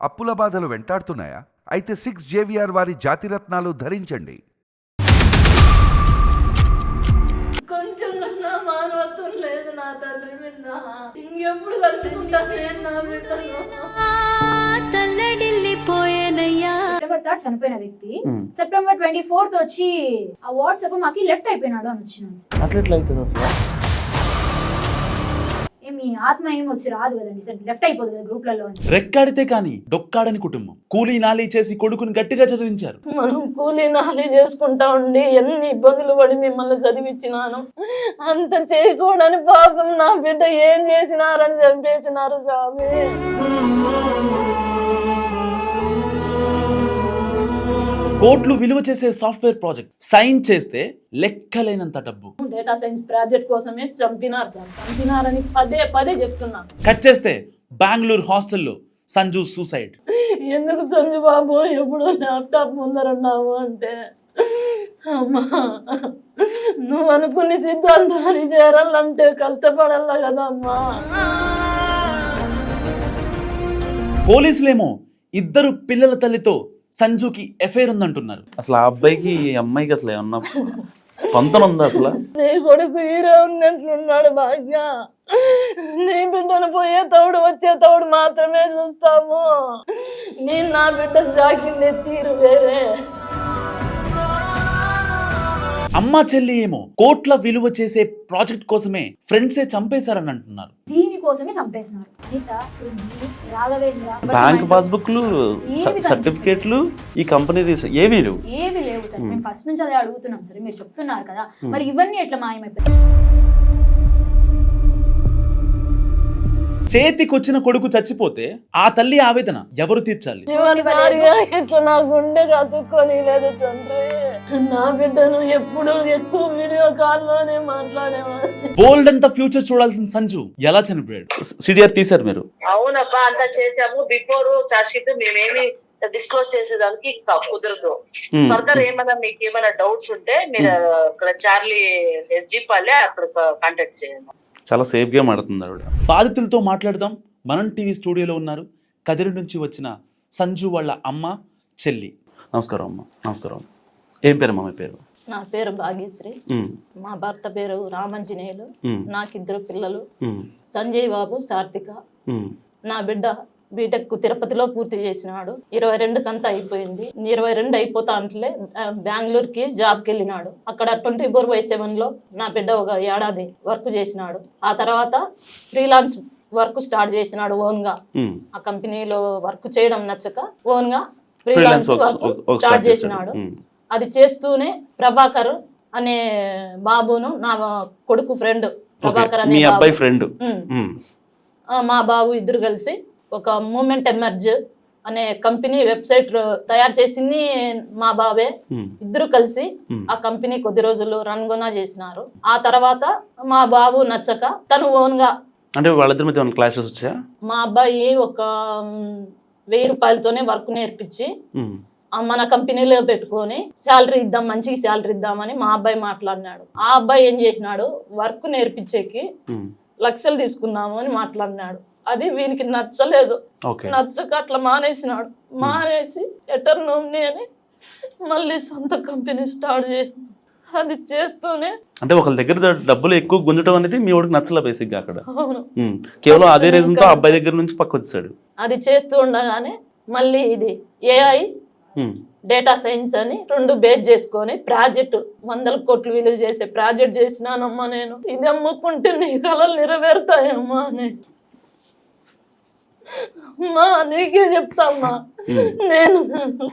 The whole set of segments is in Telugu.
అప్పుల బాధలు వెంటాడుతున్నాయా? అయితే 6 JVR వారి జాతిరత్నాలు ధరించండి. కొంచెం నా మానవత్వం లేదు నా తండ్రి మీద. ఇంకెప్పుడు కలుసుకుంటాను నా బిడ్డను. సెప్టెంబర్ 3 చనిపోయిన వ్యక్తి సెప్టెంబర్ 24 వచ్చి ఆ వాట్సాప్ మాకి లెఫ్ట్ అయిపోయినాడు అని వచ్చినాను. అట్లా ఎట్లా అవుతుంది అసలు? మీ ఆత్మ ఏం వచ్చి రాదు కదండి సార్, లెఫ్ట్ అయిపోదు కదా గ్రూప్లలో. రెక్కాడితే కానీ డొక్కాడని కుటుంబం కూలీ నాలీ చేసి కొడుకుని గట్టిగా చదివించారు. మనం కూలీ నాలి చేసుకుంటా ఉండి ఎన్ని ఇబ్బందులు పడి మిమ్మల్ని చదివించినాను. అంత చేయకూడని పాపం నా బిడ్డ ఏం చేసినారని చంపేసినారు స్వామి. కోట్లు విలువ చేసే సాఫ్ట్వేర్ ప్రాజెక్ట్ సైన్ చేస్తే లెక్కలేనంత డబ్బు. డేటా సైన్స్ ప్రాజెక్ట్ కోసమే చంపినారు సార్, చంపినారని పదే పదే చెప్తున్నా. కట్ చేస్తే బెంగళూరు హాస్టల్లో సంజు సూసైడ్. ఎందుకు సంజు బాబు ఎప్పుడు ల్యాప్టాప్ ముందరున్నావు అంటే, అమ్మా నువ్వు అనుకుని సిద్ధాంతాన్ని చేరాలంటే కష్టపడాల కదమ్మా. పోలీసులేమో ఇద్దరు పిల్లల తల్లితో సంజుకి ఎఫైర్ ఉందంటున్నారు. అసలు ఆ అబ్బాయికి ఈ అమ్మాయికి అసలు ఏమన్నా పొంతన ఉందా అసలు? నీ కొడుకు హీరో ఉన్నట్లున్నాడు బాగా. నీ బిడ్డను పోయే తోడు వచ్చే తోడు మాత్రమే చూస్తాము. నేను నా బిడ్డ జాకిండే తీరు వేరే. అమ్మా చెల్లి ఏమో కోట్ల విలువ చేసే ప్రాజెక్ట్ కోసమే ఫ్రెండ్సే చంపేశారని అంటున్నారు. దీనికోసమే చంపేసినారు. అనిత, రాఘవేంద్ర, బ్యాంక్ పాస్బుక్లు, సర్టిఫికేట్లు ఈ కంపెనీ ఏమీ లేవు. ఏవి లేవు సార్. మేము ఫస్ట్ నుంచి అదే అడుగుతున్నాం సార్, మీరు చెప్తున్నారు కదా, మరి ఇవన్నీ ఎట్లా మాయమైపోయాయి? చేతికొచ్చిన కొడుకు చచ్చిపోతే ఆ తల్లి ఆవేదన ఎవరు తీర్చాలి? ఇట్లా నా గుండె కతుక్కొని లేదు తండ్రి. నా బిడ్డను ఎప్పుడు ఎక్కువ వీడియో కాల్లోనే మాట్లాడేవాడిని. బోల్డ్ అంత ఫ్యూచర్ చూడాల్సిన సంజు ఎలా చనిపోయాడు? సిడిఆర్ తీశారు మీరు? అవునబ్బా, అంతా చేసాము. బిఫోర్ చార్జ్ షీట్ మేమేమి డిస్క్లోజ్ చేసేదానికి కుదరదు. ఫర్దర్ ఏమైనా మీకు ఏమైనా డౌట్స్ ఉంటే మీరు ఇక్కడ చార్లీ SG పాలే అక్కడ కాంటాక్ట్ చేయండి. చాలా సేఫ్ గా మాడుతుంది ఆవిడ. బాధితులతో మాట్లాడదాం. మనం టీవీ స్టూడియోలో ఉన్నారు కదిరి నుంచి వచ్చిన సంజు వాళ్ళ అమ్మ చెల్లి. నమస్కారం అమ్మ. నమస్కారం. ఏం పేరు అమ్మ మీ పేరు? నా పేరు భాగ్యశ్రీ. మా భర్త పేరు రామంజనేయులు. నాకిద్దరు పిల్లలు, సంజయ్ బాబు, సార్థిక. నా బిడ్డ బీటెక్ తిరుపతిలో పూర్తి చేసినాడు. 22 కంతా అయిపోయింది. 22 అయిపోతా అంటే బెంగళూరుకి జాబ్కి వెళ్ళినాడు. అక్కడ 24/7 లో నా బిడ్డ ఒక ఏడాది వర్క్ చేసినాడు. ఆ తర్వాత ఫ్రీలాన్స్ వర్క్ స్టార్ట్ చేసినాడు ఓన్ గా. ఆ కంపెనీలో వర్క్ చేయడం నచ్చక ఓన్ గా ఫ్రీలాన్స్ వర్క్ స్టార్ట్ చేసినాడు. అది చేస్తూనే ప్రభాకర్ అనే బాబును, నా కొడుకు ఫ్రెండ్ ప్రభాకర్ అనే ఫ్రెండ్, మా బాబు ఇద్దరు కలిసి ఒక మూమెంట్ ఎమర్జ్ అనే కంపెనీ వెబ్సైట్ తయారు చేసింది మా బాబే. ఇద్దరు కలిసి ఆ కంపెనీ కొద్ది రోజులు రన్ గునా చేసినారు. ఆ తర్వాత మా బాబు నచ్చక తను ఓన్ గా, అంటే వాళ్ళిద్దరి మధ్య క్లాసెస్ వచ్చాయా? మా అబ్బాయి ఒక 1000 రూపాయలతోనే వర్క్ నేర్పించి మన కంపెనీలో పెట్టుకొని శాలరీ ఇద్దాం, మంచి శాలరీ ఇద్దామని మా అబ్బాయి మాట్లాడినాడు. ఆ అబ్బాయి ఏం చేసినాడు, వర్క్ నేర్పించేకి లక్షలు తీసుకుందాము అని మాట్లాడినాడు. అది వీనికి నచ్చలేదు. నచ్చక అట్లా మానేసినాడు. మానేసి ఎటర్నోమ్ని అని మళ్ళీ సొంత కంపెనీ స్టార్ట్ చేసి అది చేస్తూనే, అంటే ఒకళ్ళ దగ్గర డబ్బులు ఎక్కువ గుంజటం అనేది మీ వాడికి నచ్చలే బేసిక్ గా అక్కడ. అవును, కేవలం అదే రీజన్ తో అబ్బాయి దగ్గర నుంచి పక్క వచ్చాడు. అది చేస్తూ ఉండగానే మళ్ళీ ఇది AI డేటా సైన్స్ అని 2 బేస్ చేసుకొని ప్రాజెక్ట్ 100 కోట్లు విలువ చేసే ప్రాజెక్ట్ చేసినానమ్మా. నేను ఇది అమ్ముకుంటే నీ కళలు నెరవేరుతాయమ్మా అని. అమ్మా నీకే చెప్తామ్మా, నేను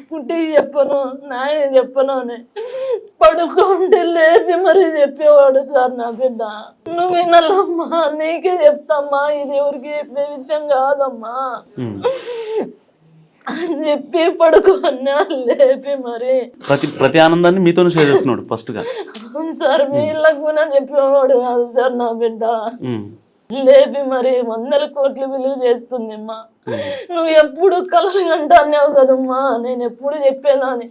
పుట్టి చెప్పను, నాయన చెప్పను అని పడుకుంటే లేపి మరీ చెప్పేవాడు సార్ నా బిడ్డ. నువ్వు వినాలమ్మా, నీకే చెప్తామ్మా, ఇది ఎవరికి చెప్పే విషయం కాదమ్మా అని చెప్పి పడుకోన్నా లేపి మరి ప్రతి ఆనందాన్ని మీతో షేర్ చేస్తున్నాడు ఫస్ట్ గా. అవును సార్, వీళ్ళకు కూడా చెప్పేవాడు కాదు సార్ నా బిడ్డ. లేపి మరి 100 కోట్లు విలువ చేస్తుంది అమ్మా. నువ్వు ఎప్పుడు కలలు అంటాన్నావు కదమ్మా, నేను ఎప్పుడు చెప్పేదాన్ని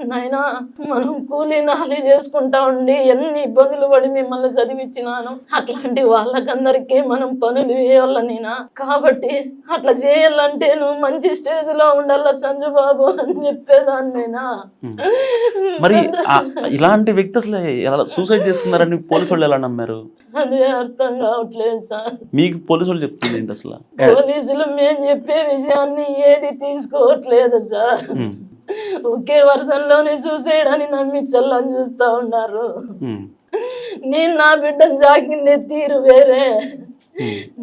నాయనా మనం కూలీ నాలి చేసుకుంటా ఉండి ఎన్ని ఇబ్బందులు పడి మిమ్మల్ని చదివించినాను, అట్లాంటి వాళ్ళకందరికీ మనం పనులు వేయాల నేనా, కాబట్టి అట్లా చేయాలంటే నువ్వు మంచి స్టేజ్ లో ఉండాల సంజు బాబు అని చెప్పేదాన్ని నేనా. మరి ఇలాంటి వ్యక్తి అసలు ఎలా సూసైడ్ చేస్తున్నారని పోలీసు వాళ్ళు ఎలా నమ్మారు? అదే అర్థం కావట్లేదు సార్. మీకు పోలీసు వాళ్ళు చెప్తుంది ఏంటి అసలు? పోలీసులు మేము చెప్పే విషయాన్ని ఏది తీసుకోవట్లేదు సార్. ఒకే వర్షంలోనే సూసైడ్ అని నమ్మించాలని చూస్తా ఉన్నారు. నేను నా బిడ్డను సాకిండే తీరు వేరే.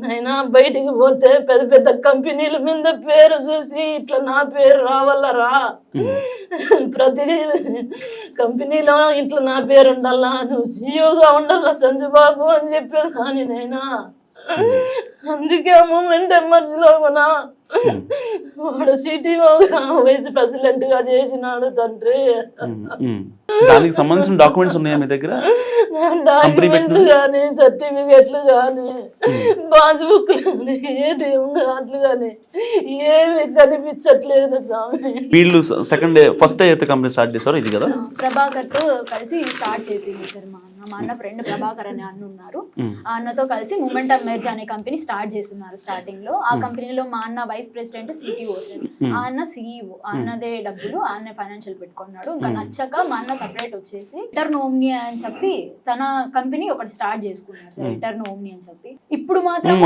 నైనా బయటికి పోతే పెద్ద పెద్ద కంపెనీల మీద పేరు చూసి ఇట్లా నా పేరు రావాలరా, ప్రతి కంపెనీలో ఇట్లా నా పేరు ఉండాలా, నువ్వు సీఈఓగా ఉండాలా సంజు బాబు అని చెప్పేదాన్ని నైనా. అందుకే మూమెంట్ ఎమర్జీలో కూడా వాడు సిటీఓగా వైస్ ప్రెసిడెంట్ గా చేసినాడు తండ్రి. దానికి సంబంధించిన డాక్యుమెంట్స్ ఉన్నాయా మీ దగ్గర? డాక్యుమెంట్లు కానీ సర్టిఫికెట్లు కానీ పాస్బుక్ కానీ ఏటీఎం కార్డులు కానీ ఏమి కనిపించట్లేదు స్వామి. వీళ్ళు ఫస్ట్ డే అయితే కంపెనీ స్టార్ట్ చేశారు ఇది కదా? ప్రభాకర్ తో కలిసి స్టార్ట్ చేసింది సార్. మా అన్న ఫ్రెండ్ ప్రభాకర్ అనే అన్న ఉన్నారు. ఆ అన్నతో కలిసి మూమెంట్ ఆఫ్ మెర్జ్ అనే కంపెనీ స్టార్ట్ చేస్తున్నారు. స్టార్టింగ్ లో ఆ కంపెనీలో మా అన్న వైస్ ప్రెసిడెంట్ సిటీఓ సార్, ఆ అన్న సిఇఓ. ఆ అన్నదే డబ్బులు ఆ అన్న ఫైనాన్షియల్ పెట్టుకున్నాడు. ఇంకా నచ్చక మా అన్న సపరేట్ వచ్చేసి రిటర్న్ ఓమ్ని అని చెప్పి తన కంపెనీ ఒకటి స్టార్ట్ చేసుకున్నారు సార్, రిటర్న్ ఓమ్ని అని చెప్పి. ఇప్పుడు మాత్రం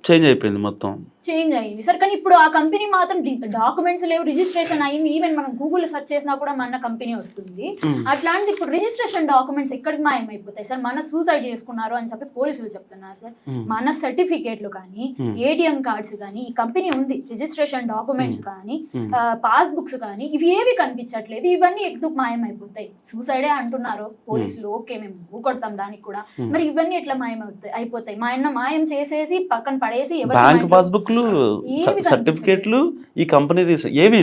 చేంజ్ అయిపోయింది, మొత్తం చేంజ్ అయింది సార్. కానీ ఇప్పుడు ఆ కంపెనీ మాత్రం డాక్యుమెంట్స్ లేవు, రిజిస్ట్రేషన్ అయింది. ఈవెన్ మనం గూగుల్ సెర్చ్ చేసినా కూడా మన కంపెనీ వస్తుంది. అట్లాంటిది ఇప్పుడు రిజిస్ట్రేషన్ డాక్యుమెంట్స్ ఎక్కడికి మాయమైపోతాయి సార్? మన సూసైడ్ చేసుకున్నారు అని చెప్పి పోలీసులు చెప్తున్నారు సార్. మన సర్టిఫికేట్లు కానీ ఏటీఎం కార్డ్స్ కానీ ఈ కంపెనీ ఉంది, రిజిస్ట్రేషన్ డాక్యుమెంట్స్ కానీ పాస్బుక్స్ కానీ ఇవి ఏవి కనిపించట్లేదు. ఇవన్నీ ఎందుకు మాయమైపోతాయి? సూసైడే అంటున్నారు పోలీసులు, ఓకే మేము ఊకొడతాం దానికి కూడా. మరి ఇవన్నీ ఎట్లా అయిపోతాయి? మా అన్న మాయం చేసేసి పక్కన పడేసి పాస్బుక్ సర్టిఫికేట్లు ఈ కంపెనీ ఏవి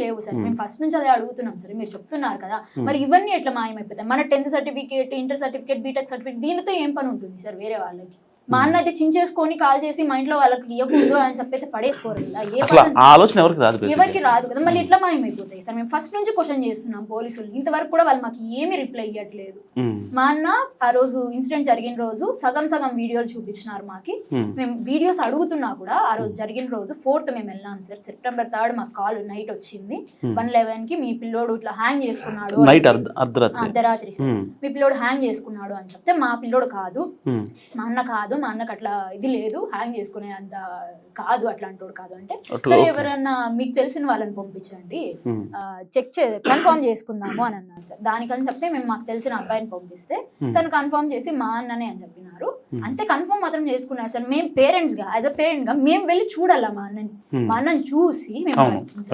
లేవు సార్. మేము ఫస్ట్ నుంచి అదే అడుగుతున్నాం సార్, మీరు చెప్తున్నారు కదా. మరి ఇవన్నీ ఎట్లా మాయమైపోతాయి? మన 10th certificate, inter certificate, BTech certificate దీనితో ఏం పని ఉంటుంది సార్ వేరే వాళ్ళకి? మా అన్న అయితే చించేసుకొని కాల్ చేసి మా ఇంట్లో వాళ్ళకి ఇవ్వకూడదు అని చెప్పి పడేసుకోరు కదా. ఎవరికి రాదు కదా. మళ్ళీ ఎట్లా మాయమైపోతాయి సార్? మేము ఫస్ట్ నుంచి క్వశ్చన్ చేస్తున్నాం పోలీసులు, ఇంతవరకు కూడా వాళ్ళు మాకు ఏమి రిప్లై ఇవ్వట్లేదు. మా అన్న ఆ రోజు ఇన్సిడెంట్ జరిగిన రోజు సగం వీడియోలు చూపించినారు మాకి. మేము వీడియోస్ అడుగుతున్నా కూడా ఆ రోజు జరిగిన రోజు 4th మేము వెళ్ళాం సార్. September 3rd మాకు కాల్ నైట్ వచ్చింది 1:11 కి. మీ పిల్లోడు ఇట్లా హ్యాంగ్ చేసుకున్నాడు, అర్ధరాత్రి సార్, మీ పిల్లోడు హ్యాంగ్ చేసుకున్నాడు అని చెప్తే మా పిల్లోడు కాదు, మా అన్న కాదు, మా అన్నకు అట్లా ఇది లేదు, హ్యాంగ్ చేసుకునే అంత కాదు, అట్లాంటోడు కాదు అంటే సరే ఎవరన్నా మీకు తెలిసిన వాళ్ళని పంపించండి కన్ఫర్మ్ చేసుకుందాము అని అన్నారు సార్. దానికని చెప్పి మేము మాకు తెలిసిన అబ్బాయిని పంపిస్తే తను కన్ఫర్మ్ చేసి మా అన్ననే అని చెప్పినారు. అంతే, కన్ఫర్మ్ మాత్రం చేసుకున్నారు సార్. మేము పేరెంట్స్ గా, యాజ్ అ పేరెంట్ గా మేము వెళ్ళి చూడాలా మా అన్నని. మా అన్నని చూసి మేము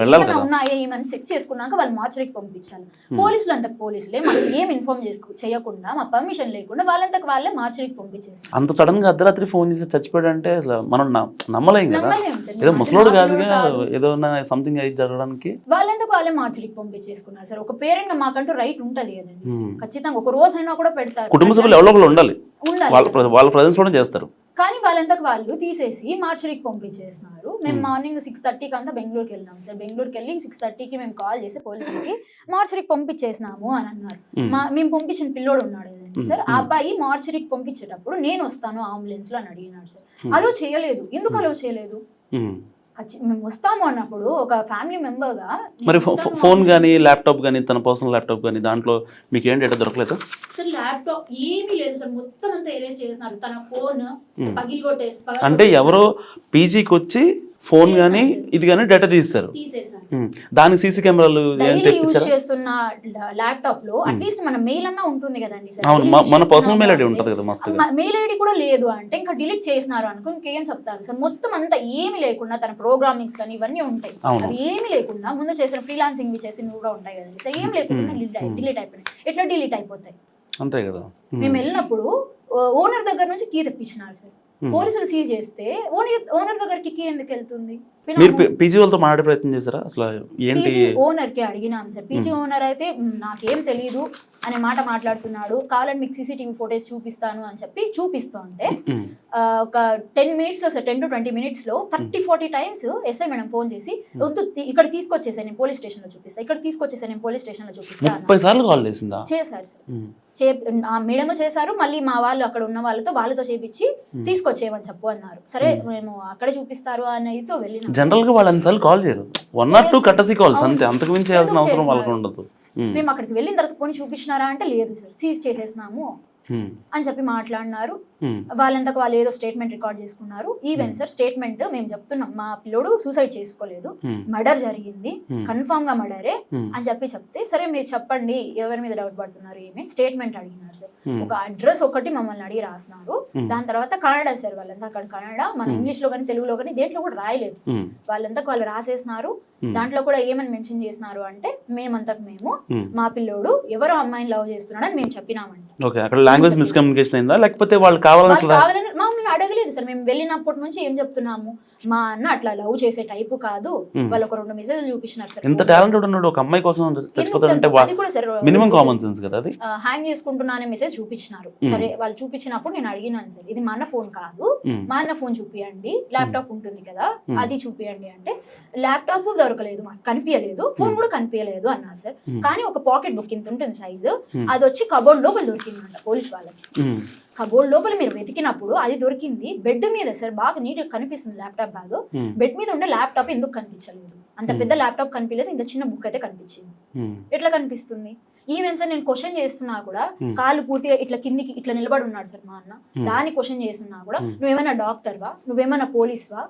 ఏమైనా ఉన్నాయా ఏమని చెక్ చేసుకున్నాక వాళ్ళు మార్చరికి పంపించాలి. పోలీసులు అంతకు పోలీసులే మాకు ఏం ఇన్ఫార్మ్ చేయకుండా, మా పర్మిషన్ లేకుండా వాళ్ళంతకు వాళ్ళే మార్చరికి పంపించేస్తారు. అంత సడన్ గా అర్ధరాత్రి ఫోన్ చేసి చచ్చిపోయాడు అంటే అసలు మనం నమ్మలేం కదా. ఏదో ముసలోడు కాదుగా, ఏదో సంథింగ్ అయి జరగడానికి వాళ్ళంతకు వాళ్ళే మార్చరికి పంపించేసుకున్నారు సార్. ఒక పేరెంట్ గా మాకంటూ రైట్ ఉంటది కదండి, ఖచ్చితంగా ఒక రోజు అయినా కూడా పెడతారు. కుటుంబ సభ్యులు ఎవరో ఒకరు ఉండాలి, వాళ్ళ ప్రజెన్స్ కూడా చేస్తారు. కానీ వాళ్ళంతకు వాళ్ళు తీసేసి మార్చరికి పంపించేస్తున్నారు. మేము మార్నింగ్ 6:30కి అంతా బెంగళూరుకి వెళ్ళినాం సార్. బెంగళూరుకి వెళ్ళి 6:30కి మేము కాల్ చేసి పోలీసులకి మార్చరికి పంపించేసినాము అని అన్నారు. మేము పంపించిన పిల్లోడు ఉన్నాడు కదండి సార్, ఆ అబ్బాయి మార్చరికి పంపించేటప్పుడు నేను వస్తాను అంబులెన్స్ లో అని అడిగినాడు సార్. అలో చేయలేదు. ఎందుకు అలో చేయలేదు? మేము వస్తాము అన్నప్పుడు ఒక ఫ్యామిలీ మెంబర్ గా మరి ఫోన్ గానీ ల్యాప్టాప్ గానీ, తన పర్సనల్ ల్యాప్టాప్ గానీ దాంట్లో మీకు ఏంటి డేటా దొరకలేదు సార్? ల్యాప్టాప్ ఏమీ లేదు సార్, మొత్తం అంతా ఎరేజ్ చేస్తున్నారు. తన ఫోన్ పగిలిగొట్టేస్తారు. అంటే ఎవరో పీజీకి వచ్చి ఫోన్ గానీ ఇది గానీ డేటా తీస్తారు. దానికి సీసీ కెమెరాలు యూజ్ చేస్తున్న ల్యాప్టాప్ లో అట్లీస్ట్ మన మెయిల్ అన్నా ఉంటుంది కదండి సార్. అవును, మన పర్సనల్ మెయిల్ ఐడి ఉంటుంది కదా. మస్తు మెయిల్ ఐడి కూడా లేదు అంటే ఇంకా డిలీట్ చేసినారు అనుకో ఇంకేం చెప్తారు సార్. మొత్తం అంతా ఏమి లేకుండా తన ప్రోగ్రామింగ్స్ కానీ ఇవన్నీ ఉంటాయి, అవి ఏమి లేకుండా ముందు చేసిన ఫ్రీలాన్సింగ్ చేసి కూడా ఉంటాయి కదండి సార్. ఏం లేకుండా డిలీట్ అయిపోయినాయి. ఎట్లా డిలీట్ అయిపోతాయి? అంతే కదా. మేము వెళ్ళినప్పుడు ఓనర్ దగ్గర నుంచి కీ తెప్పించినారు సార్. పోలీసులు సీజ్ చేస్తే ఓనర్ దగ్గరికి కీ ఎందుకు వెళ్తుంది? మీరు పీజీ వాళ్ళతో మాట్లాడే ప్రయత్నం చేశారా అసలు ఏంటి? పీజీ ఓనర్ కి అడిగినాం సార్. పీజీ ఓనర్ అయితే నాకేం తెలియదు అనే మాట మాట్లాడుతున్నాడు. కావాలని మీకు సీసీటీవీ ఫోటోస్ చూపిస్తాను అని చెప్పి చూపిస్తూ ఉంటే ఒక 10 minutes లో సార్, 10 to 20 minutes లో 30-40 times ఎస్ఐ మేడం ఫోన్ చేసి వద్దు ఇక్కడ తీసుకొచ్చేసా నేను పోలీస్ స్టేషన్ లో చూపిస్తా, ఇక్కడ తీసుకొచ్చేసా నేను పోలీస్ స్టేషన్ లో చూపిస్తా 30 సార్లు కాల్ చేసిందా? చేశారు సార్. మేడం చేశారు. మళ్ళీ మా వాళ్ళు అక్కడ ఉన్న వాళ్ళతో చేపించి తీసుకొచ్చేయమని చెప్పు అన్నారు. సరే మేము అక్కడే చూపిస్తారు అనేదితో వెళ్ళిన. జనరల్ గా వాళ్ళు అన్నిసార్లు కాల్ చేయరు, 1 or 2 కట్టసి కాల్స్ అంతే, అంతకు మించి చేయాల్సిన అవసరం వాళ్ళకి ఉండదు. మేము అక్కడికి వెళ్ళిన తర్వాత పోనీ చూపించినారా అంటే లేదు సార్, సీజ్ చేసేసినాము అని చెప్పి మాట్లాడినారు. వాళ్ళంతకు వాళ్ళు ఏదో స్టేట్మెంట్ రికార్డ్ చేసుకున్నారు. ఈవెన్ సార్ స్టేట్మెంట్ మేము చెప్తున్నాం మా పిల్లోడు సూసైడ్ చేసుకోలేదు, మర్డర్ జరిగింది, కన్ఫామ్ గా మర్డరే అని చెప్తే సరే మీరు చెప్పండి ఎవరి మీద డౌట్ పడుతున్నారు ఏమి స్టేట్మెంట్ అడిగినారు సార్. ఒక అడ్రస్ ఒకటి మమ్మల్ని అడిగి రాసినారు. దాని తర్వాత కన్నడ సార్, వాళ్ళంతా అక్కడ కన్నడ, మన ఇంగ్లీష్ లో కానీ తెలుగులో కానీ దేంట్లో కూడా రాయలేదు. వాళ్ళంతకు వాళ్ళు రాసేసినారు. దాంట్లో కూడా ఏమని మెన్షన్ చేసినారు అంటే మేమంతకు మేము మా పిల్లోడు ఎవరో అమ్మాయిని లవ్ చేస్తున్నాడని మేము చెప్పినామంట. లాంగ్వేజ్ మిస్కమ్యూనికేషన్ అయిందా లేకపోతే వాళ్ళు కావాలని మమ్మల్ని అడగలేదు సార్. మేము వెళ్ళినప్పటి నుంచి ఏం చెప్తున్నాము, మా అన్న అట్లా లవ్ చేసే టైపు కాదు, వాళ్ళు ఒక 2 మెసేజ్లు చూపించినారు సార్. ఎంత టాలెంటెడ్ ఉన్నాడు, ఒక అమ్మాయి కోసం చచ్చిపోతారంటే మినిమం కామన్ సెన్స్ కదా అది. హ్యాంగ్ చేసుకుంటున్నా అనే మెసేజ్ చూపించినారు. సరే వాళ్ళు చూపించినప్పుడు నేను అడిగినాను సార్, ఇది మా అన్న ఫోన్ కాదు, మా అన్న ఫోన్ చూపియండి, ల్యాప్టాప్ ఉంటుంది కదా అది చూపియండి అంటే ల్యాప్టాప్ దొరకలేదు, మాకు కనిపించలేదు, ఫోన్ కూడా కనిపించలేదు అన్నారు సార్. కానీ ఒక పాకెట్ బుక్ ఇంత ఉంటుంది సైజు, అది వచ్చి కబోర్డ్ లోపల దొరికిందంట పోలీస్ వాళ్ళకి. కబోర్డ్ లోపల మీరు వెతికినప్పుడు అది దొరికింది బెడ్ మీద సార్, బాగా నీట్ గా కనిపిస్తుంది ల్యాప్టాప్ బ్యాగ్. బెడ్ మీద ఉండే ల్యాప్టాప్ ఎందుకు కనిపించలేదు? అంత పెద్ద ల్యాప్టాప్ కనిపించలేదు, ఇంత చిన్న బుక్ అయితే కనిపించింది. ఎట్లా కనిపిస్తుంది? ఈవెన్ సార్ నేను క్వశ్చన్ చేస్తున్నా కూడా కాలు పూర్తిగా ఇట్లా కిందికి ఇట్లా నిలబడి ఉన్నాడు సార్ మా అన్న. దాన్ని క్వశ్చన్ చేస్తున్నా కూడా నువ్వేమైనా డాక్టర్వా, నువ్వేమైనా పోలీస్వా?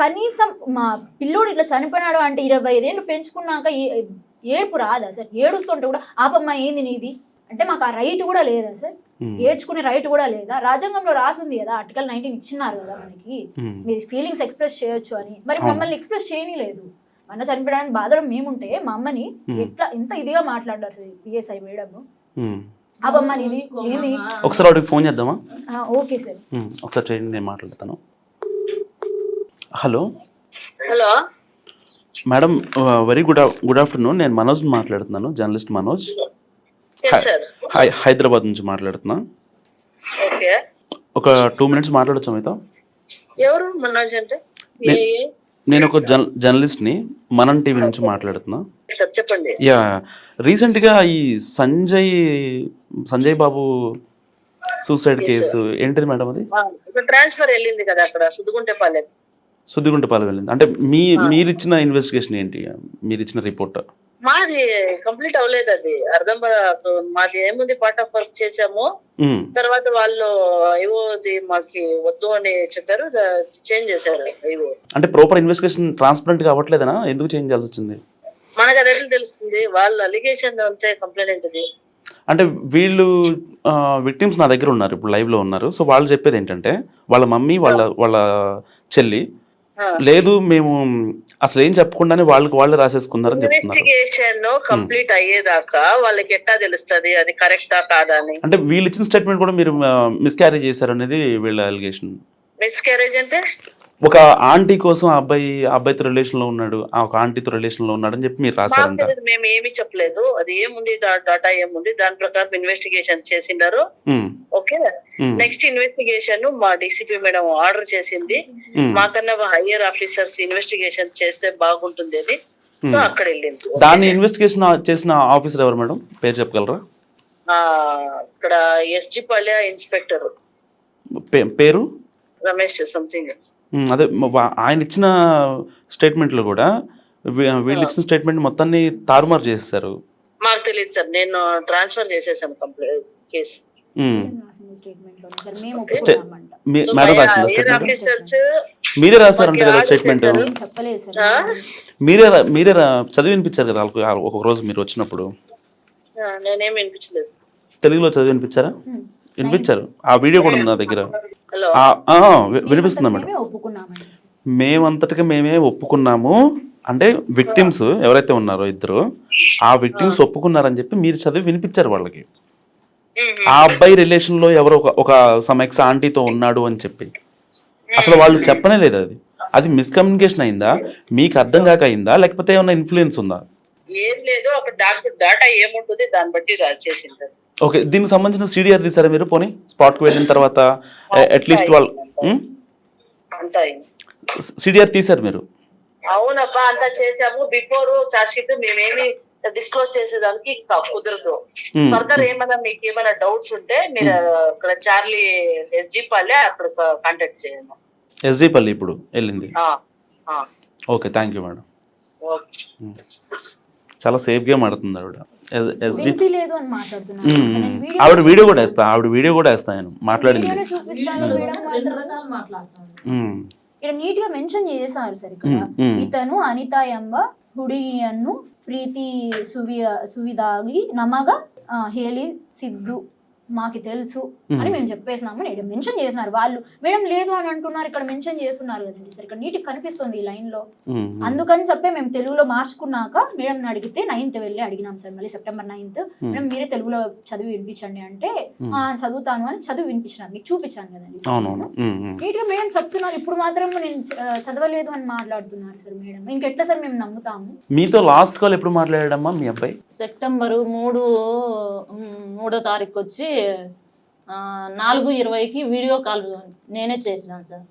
కనీసం మా పిల్లోడు ఇట్లా చనిపోయినాడు అంటే 25 ఏళ్ళు పెంచుకున్నాక ఏడుపు రాదా సార్? ఏడుస్తుంటే కూడా ఆపమ్మా ఏంది నీది అంటే మాకు ఆ రైట్ కూడా లేదా సార్? ఏడ్చుకునే రైట్ కూడా లేదా? రాజ్యాంగంలో రాసింది కదా, ఆర్టికల్ 19 ఇచ్చినారు కదా మనకి, మీ ఫీలింగ్స్ ఎక్స్ప్రెస్ చేయొచ్చు అని. మరి మమ్మల్ని ఎక్స్ప్రెస్ చేయలేదు. మన చనిపోయడానికి బాధలో మేముంటే మా అమ్మని ఎట్లా ఇంత ఇదిగా మాట్లాడారు సార్ పిఎస్ఐ మేడం. ఆపమ్మా నీది ఏంది? ఒకసారి వాడికి ఫోన్ చేద్దామా? ఓకే సార్, ఒకసారి చేయండి, నేను మాట్లాడతాను. Hello hello madam, very good afternoon. నేను మనోజ్ మాట్లాడుతున్నాను, జర్నలిస్ట్ మనోజ్. హైదరాబాద్ నుంచి మాట్లాడుతున్నా. ఒక 2 minutes మాట్లాడొచ్చా మీతో? ఎవరు మనోజ్ అంటే? నేను ఒక జర్నలిస్ట్ ని, మనం టీవీ నుంచి మాట్లాడుతున్నా. చెప్పండి. యా, రీసెంట్ గా ఈ సంజయ్ బాబు సూసైడ్ కేసు ఏంటిది మేడం? అది ట్రాన్స్ఫర్ వెళ్ళింది కదా అక్కడ సుద్దిగుంటపాలెం వెళ్ళింది. అంటే మీరు ఇచ్చిన ఇన్వెస్టిగేషన్ ఏంటి, మీరు ఇచ్చిన రిపోర్ట్? మాది కంప్లీట్ అవ్వలేదు, అది అర్థం. మాది ఏముంది, పార్ట్ ఆఫ్ వర్క్ చేసాము. తర్వాత వాళ్ళు ఐఓది మాకి వద్దు అని చెప్పారు, చేంజ్ చేశారు ఐఓ. అంటే ప్రాపర్ ఇన్వెస్టిగేషన్ ట్రాన్స్పరెంట్ గా అవ్వట్లేదనా? ఎందుకు చేంజ్ చేయాల్సి వచ్చింది? మనకు అది ఎట్లా తెలుస్తుంది? వాళ్ళ అలిగేషన్ అంతే, కంప్లైంట్ ఏంటిది అంటే వీళ్ళు విక్టిమ్స్ నా దగ్గర ఉన్నారు, ఇప్పుడు లైవ్ లో ఉన్నారు. సో వాళ్ళు చెప్పేది ఏంటంటే వాళ్ళ మమ్మీ వాళ్ళ చెల్లి లేదు, మేము అసలు ఏం చెప్పకుండానే వాళ్ళే రాసేసుకున్నారని చెప్తున్నారు. ఇన్వెస్టిగేషన్ కంప్లీట్ అయ్యేదాకా వాళ్ళకి ఎట్టా తెలుస్తుంది అది కరెక్టా కాదా అని? అంటే వీళ్ళు ఇచ్చిన స్టేట్మెంట్ కూడా మీరు మిస్క్యారేజ్ చేశారు అనేది వీళ్ళ అలిగేషన్. మిస్క్యారేజ్ అంటే ఒక ఆంటీ కోసం ఆ అబ్బాయితో రిలేషన్ లో ఉన్నాడు, ఒక ఆంటీతో రిలేషన్ లో ఉన్నాడు అని చెప్పి మీరు రాశారంట. మేము ఏమీ చెప్పలేదు, అది ఏముంది డాటా ఏముంది దాని ప్రకారం ఇన్వెస్టిగేషన్ చేసిండారు. ఓకే, నెక్స్ట్ ఇన్వెస్టిగేషన్ మా డిసిపి మేడం ఆర్డర్ చేసింది, మాకన్నా హయ్యర్ ఆఫీసర్స్ ఇన్వెస్టిగేషన్ చేస్తే బాగుంటుంది అని. సో అక్కడ వెళ్ళింది. దాన్ని ఇన్వెస్టిగేషన్ చేసిన ఆఫీసర్ ఎవరు మేడం, పేరు చెప్పగలరా? ఇక్కడ ఎస్జి పాల్య ఇన్స్పెక్టర్ పేరు రమేష్ సంథింగ్. అదే ఆయన ఇచ్చిన స్టేట్మెంట్ లో కూడా వీళ్ళు ఇచ్చిన స్టేట్మెంట్ మొత్తాన్ని తారుమారు చేస్తారు. మాకు తెలియదు సార్, నేను ట్రాన్స్ఫర్ చేసేసాను కంప్లీట్ కేసు. మీరే రాశారంట కదా స్టేట్మెంట్? మీరే చదివి వినిపించారు కదా వాళ్ళకు ఒక రోజు మీరు వచ్చినప్పుడు? నేనేం వినిపించలేదు. తెలుగులో చదివి వినిపించారా? వినిపించారు, ఆ వీడియో కూడా ఉంది నా దగ్గర. వినిపిస్తుందా మేడం? మేమంతటిగా మేమే ఒప్పుకున్నాము అంటే విక్టిమ్స్ ఎవరైతే ఉన్నారో ఇద్దరు, ఆ విక్టిమ్స్ ఒప్పుకున్నారని చెప్పి మీరు చదివి వినిపించారు వాళ్ళకి. ఆ అబ్బాయి రిలేషన్ లో ఎవరో ఒక సమ్ ఎక్స్ ఆంటీతో ఉన్నాడు అని చెప్పి అసలు వాళ్ళు చెప్పనే లేదు అది. అది మిస్కమ్యూనికేషన్ అయిందా, మీకు అర్థం కాక అయిందా, లేకపోతే ఏమైనా ఇన్ఫ్లుయెన్స్ ఉందా? ఏం లేదు, అక్కడ డాక్టర్ డాటా ఏముంటుంది దాన్ని బట్టి చేసింది. ఓకే, దీనికి సంబంధించిన సిడిఆర్ తీసారా మీరు? పోనీ స్పాట్కి వెళ్ళిన తర్వాత అట్లీస్ట్ వాళ్ళు అంతా సిడిఆర్ తీసారు మీరు? అవునబ్బా, అంతా చేసాము. బిఫోర్ చార్జ్ షీట్ మేమేమి డిస్క్లోజ్ చేసేదానికి కుదరదు. ఫర్దర్ ఏమైనా మీకు ఏమైనా డౌట్స్ ఉంటే మీరు ఇక్కడ చార్లీ ఎస్జీ పల్లె అక్కడ కాంటాక్ట్ చేయండి. ఎస్జీ పల్లి ఇప్పుడు వెళ్ళింది. Okay, thank you madam. చాలా సేఫ్గా మాడుతుంది ఆవిడ. ఎస్జీ లేదు అని మాట్లాడుతున్నాను. ఆవిడ వీడియో కూడా వేస్తా, నేను మాట్లాడింది. ఇక్కడ నీట్ గా మెన్షన్ చేశారు సార్ ఇక్కడ. ఇతను అనితాయంబ హుడియన్ను ప్రీతి సువిదాగి నమగా హేలి సిద్ధు మాకు తెలుసు అని మేము చెప్పేసినాము అని మెన్షన్ చేస్తున్నారు వాళ్ళు. మేడం లేదు అని అంటున్నారు, ఇక్కడ మెన్షన్ చేస్తున్నారు కదండి సార్. ఇక్కడ నీట్ కనిపిస్తుంది ఈ లైన్ లో. అందుకని చెప్పి మేము తెలుగులో మార్చుకున్నాక మేడం అడిగితే 9th వెళ్ళి అడిగినాం సార్, మళ్ళీ September 9th. మేడం మీరే తెలుగులో చదివి వినిపించండి అంటే చదువుతాను అని చదివి వినిపించినారు, మీకు చూపించాను కదండి. నీట్ గా మేడం చెప్తున్నారు, ఇప్పుడు మాత్రం నేను చదవలేదు అని మాట్లాడుతున్నారు సార్ మేడం. ఇంకెట్లా సార్ మేము నమ్ముతాము? మీతో లాస్ట్ కాల్ ఎప్పుడు మాట్లాడాడమ్మా మీ అబ్బాయి? సెప్టెంబర్ 3వ తారీఖు వచ్చి 4:20కి వీడియో కాల్ నేనే చేసినాను సార్.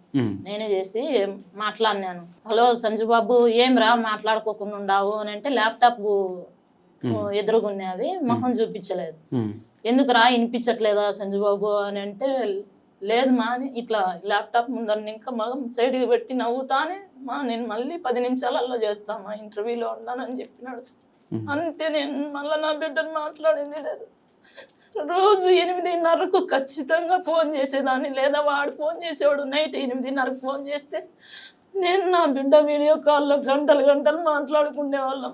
నేనే చేసి మాట్లాడినాను. హలో సంజుబాబు, ఏం రా మాట్లాడుకోకుండా ఉండవు అని అంటే ల్యాప్టాప్ ఎదురుగున్నది, మొహం చూపించలేదు. ఎందుకు రా వినిపించట్లేదా సంజుబాబు అని అంటే లేదు మా అని ఇట్లా ల్యాప్టాప్ ముందర ఇంకా మగం సైడ్కి పెట్టి నవ్వుతానే నేను మళ్ళీ 10 నిమిషాలలో చేస్తామా, ఇంటర్వ్యూలో ఉన్నానని చెప్పినాడు సార్. అంతే, నేను మళ్ళీ నా బిడ్డను మాట్లాడింది లేదు. రోజు 8:30కు ఖచ్చితంగా ఫోన్ చేసేదాన్ని, లేదా వాడు ఫోన్ చేసేవాడు. నైట్ 8:30కు ఫోన్ చేస్తే నేను నా బిడ్డ వీడియో కాల్లో గంటలు మాట్లాడుకునే వాళ్ళం.